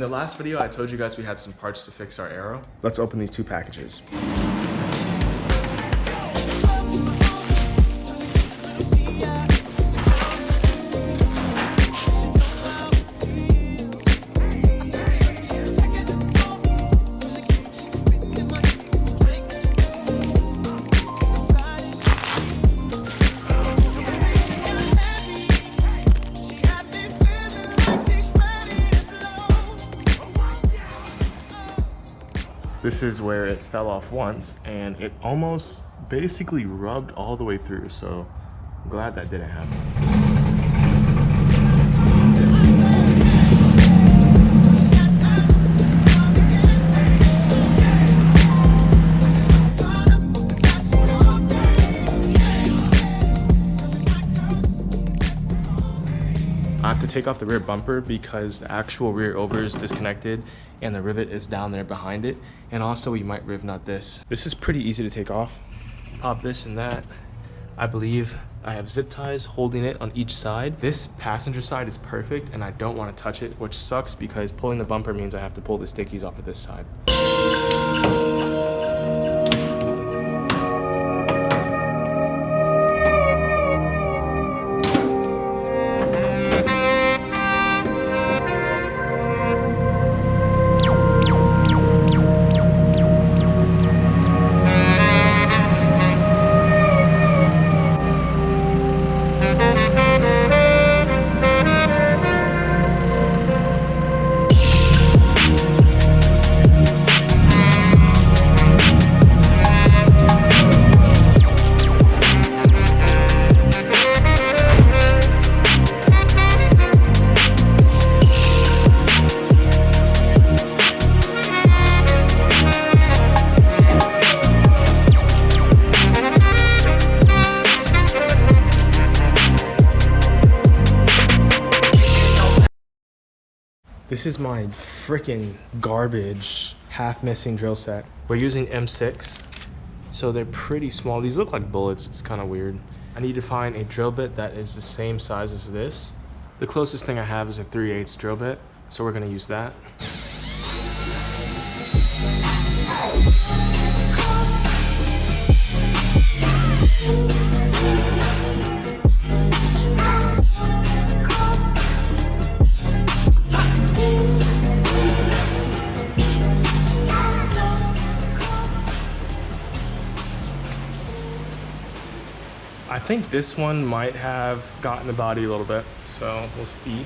In the last video, I told you guys we had some parts to fix our Aero. Let's open these two packages. This is where it fell off once, and it almost basically rubbed all the way through, so I'm glad that didn't happen. I have to take off the rear bumper because the actual rear over is disconnected and the rivet is down there behind it. And also we might Rivnut this. This is pretty easy to take off. Pop this and that. I believe I have zip ties holding it on each side. This passenger side is perfect and I don't want to touch it, which sucks because pulling the bumper means I have to pull the stickies off of this side. This is my freaking garbage half missing drill set. We're using M6, so they're pretty small. These look like bullets, it's kind of weird. I need to find a drill bit that is the same size as this. The closest thing I have is a 3/8 drill bit, so we're gonna use that. I think this one might have gotten the body a little bit, so we'll see.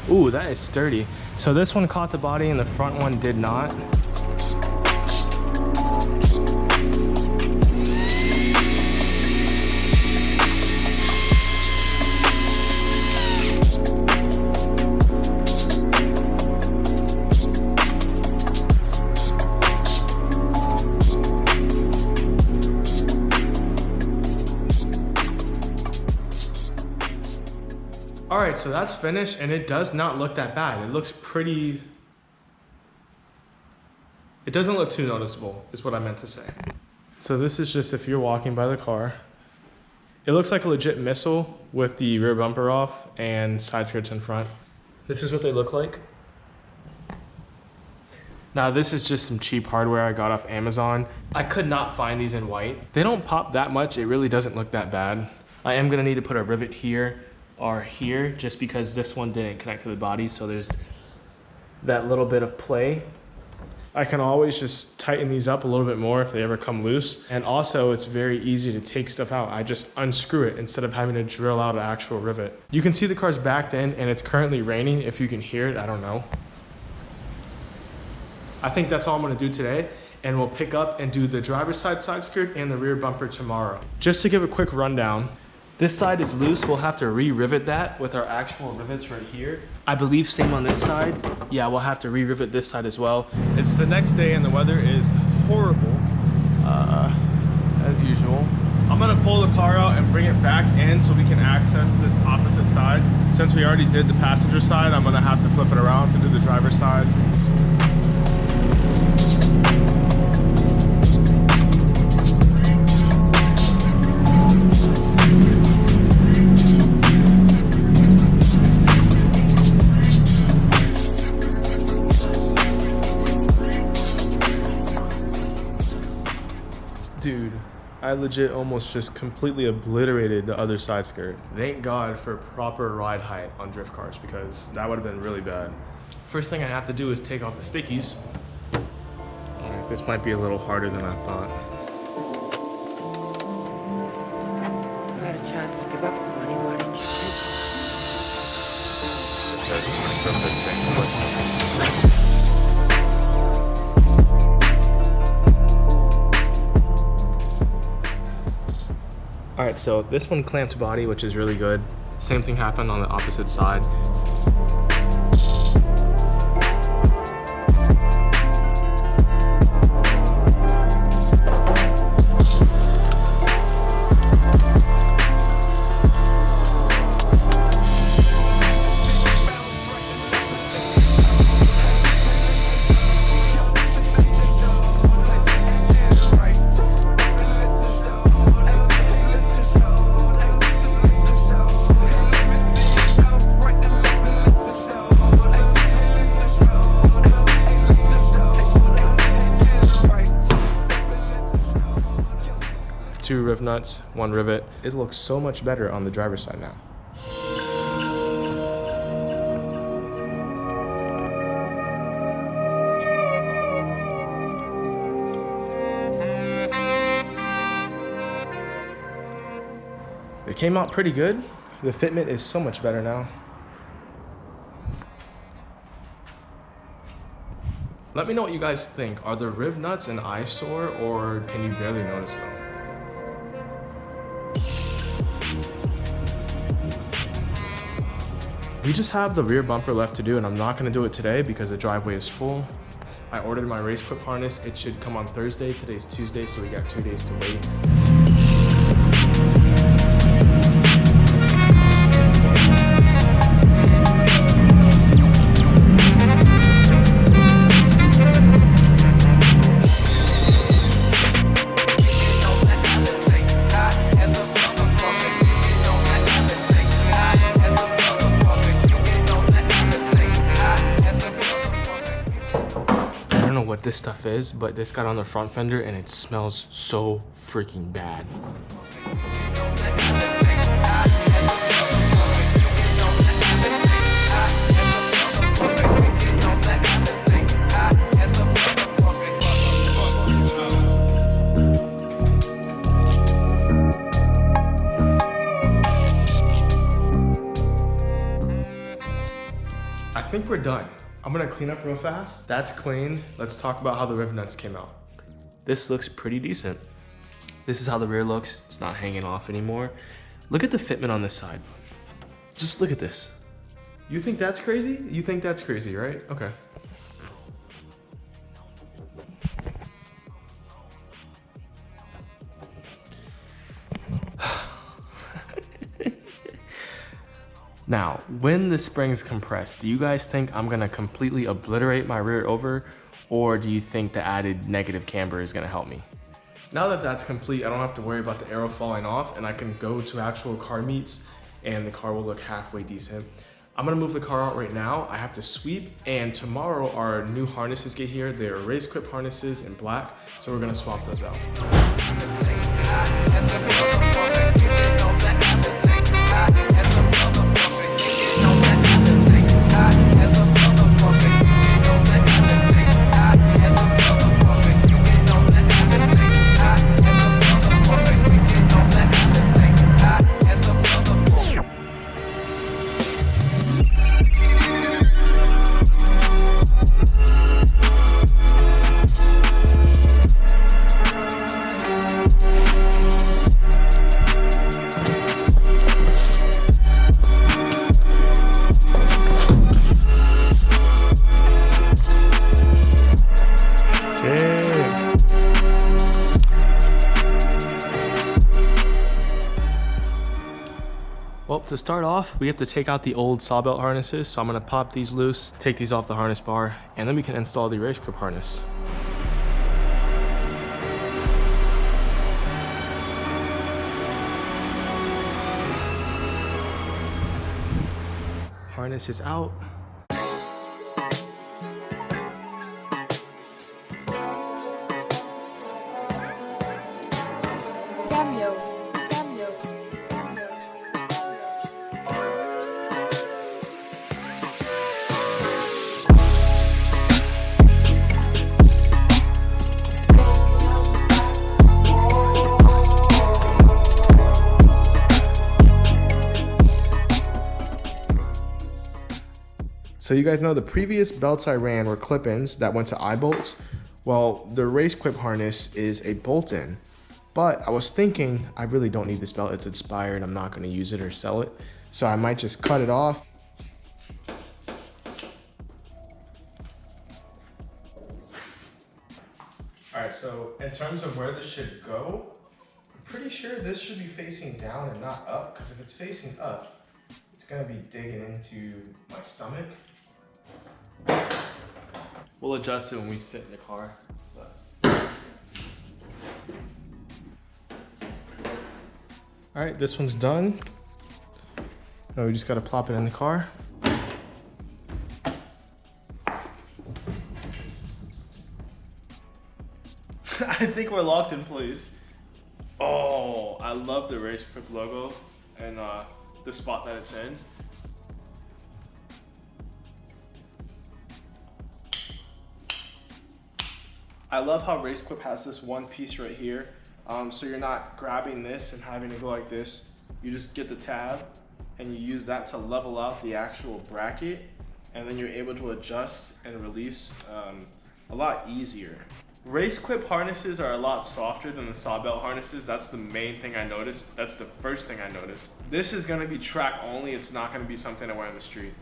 Ooh, that is sturdy. So this one caught the body and the front one did not. All right, so that's finished and it does not look that bad. It looks pretty, it doesn't look too noticeable is what I meant to say. So this is just if you're walking by the car. It looks like a legit missile with the rear bumper off and side skirts in front. This is what they look like. Now this is just some cheap hardware I got off Amazon. I could not find these in white. They don't pop that much. It really doesn't look that bad. I am gonna need to put a rivet here or here just because this one didn't connect to the body, so there's that little bit of play. I can always just tighten these up a little bit more if they ever come loose. And also it's very easy to take stuff out. I just unscrew it instead of having to drill out an actual rivet. You can see the car's backed in and it's currently raining. If you can hear it, I don't know. I think that's all I'm gonna do today. And we'll pick up and do the driver's side skirt and the rear bumper tomorrow. Just to give a quick rundown, this side is loose. We'll have to re-rivet that with our actual rivets right here. I believe same on this side. Yeah, we'll have to re-rivet this side as well. It's the next day and the weather is horrible, as usual. I'm gonna pull the car out and bring it back in so we can access this opposite side. Since we already did the passenger side, I'm gonna have to flip it around to do the driver's side. Dude, I legit almost just completely obliterated the other side skirt. Thank God for proper ride height on drift cars because that would have been really bad. First thing I have to do is take off the stickies. All right, this might be a little harder than I thought. You had a chance to give up the money, why didn't you take it? All right, so this one clamped body, which is really good. Same thing happened on the opposite side. Two Rivnuts, one rivet. It looks so much better on the driver's side now. It came out pretty good. The fitment is so much better now. Let me know what you guys think. Are the Rivnuts an eyesore or can you barely notice them? We just have the rear bumper left to do, and I'm not gonna do it today because the driveway is full. I ordered my RaceQuip harness. It should come on Thursday. Today's Tuesday, so we got 2 days to wait. What this stuff is, but this got on the front fender and it smells so freaking bad. I think we're done. I'm gonna clean up real fast. That's clean. Let's talk about how the Rivnuts came out. This looks pretty decent. This is how the rear looks. It's not hanging off anymore. Look at the fitment on this side. Just look at this. You think that's crazy? You think that's crazy, right? Okay. Now, when the spring's compressed, do you guys think I'm gonna completely obliterate my rear over, or do you think the added negative camber is gonna help me? Now that that's complete, I don't have to worry about the Aero falling off, and I can go to actual car meets, and the car will look halfway decent. I'm gonna move the car out right now. I have to sweep, and tomorrow our new harnesses get here. They are RaceQuip harnesses in black, so we're gonna swap those out. Well, to start off, we have to take out the old saw belt harnesses. So I'm gonna pop these loose, take these off the harness bar, and then we can install the RaceQuip harness. Harness is out. cambio, cambio, cambio. So you guys know the previous belts I ran were clip-ins that went to eye bolts. Well, the RaceQuip harness is a bolt-in, but I was thinking I really don't need this belt. It's expired. I'm not going to use it or sell it. So I might just cut it off. All right, so in terms of where this should go, I'm pretty sure this should be facing down and not up, because if it's facing up, it's going to be digging into my stomach. We'll adjust it when we sit in the car. All right, this one's done. Now we just gotta plop it in the car. I think we're locked in place. Oh, I love the RaceQuip logo and the spot that it's in. I love how RaceQuip has this one piece right here. So you're not grabbing this and having to go like this. You just get the tab and you use that to level out the actual bracket, and then you're able to adjust and release a lot easier. RaceQuip harnesses are a lot softer than the sawbelt harnesses. That's the main thing I noticed. That's the first thing I noticed. This is gonna be track only. It's not gonna be something I wear on the street.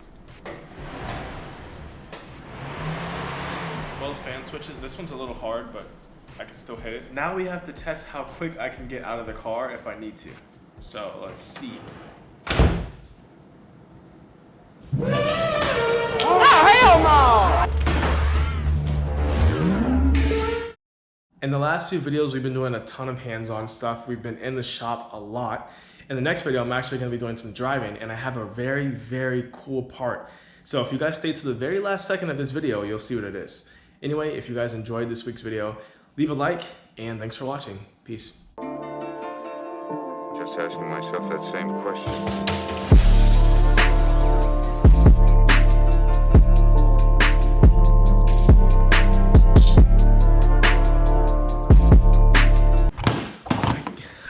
Both fan switches. This one's a little hard, but I can still hit it. Now we have to test how quick I can get out of the car if I need to. So let's see. In the last few videos, we've been doing a ton of hands-on stuff. We've been in the shop a lot. In the next video, I'm actually gonna be doing some driving, and I have a very, very cool part. So if you guys stay to the very last second of this video, you'll see what it is. Anyway, if you guys enjoyed this week's video, leave a like, and thanks for watching. Peace. Just asking myself that same question.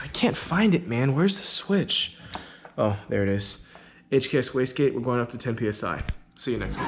I can't find it, man. Where's the switch? Oh, there it is. HKS Wastegate, we're going up to 10 PSI. See you next week.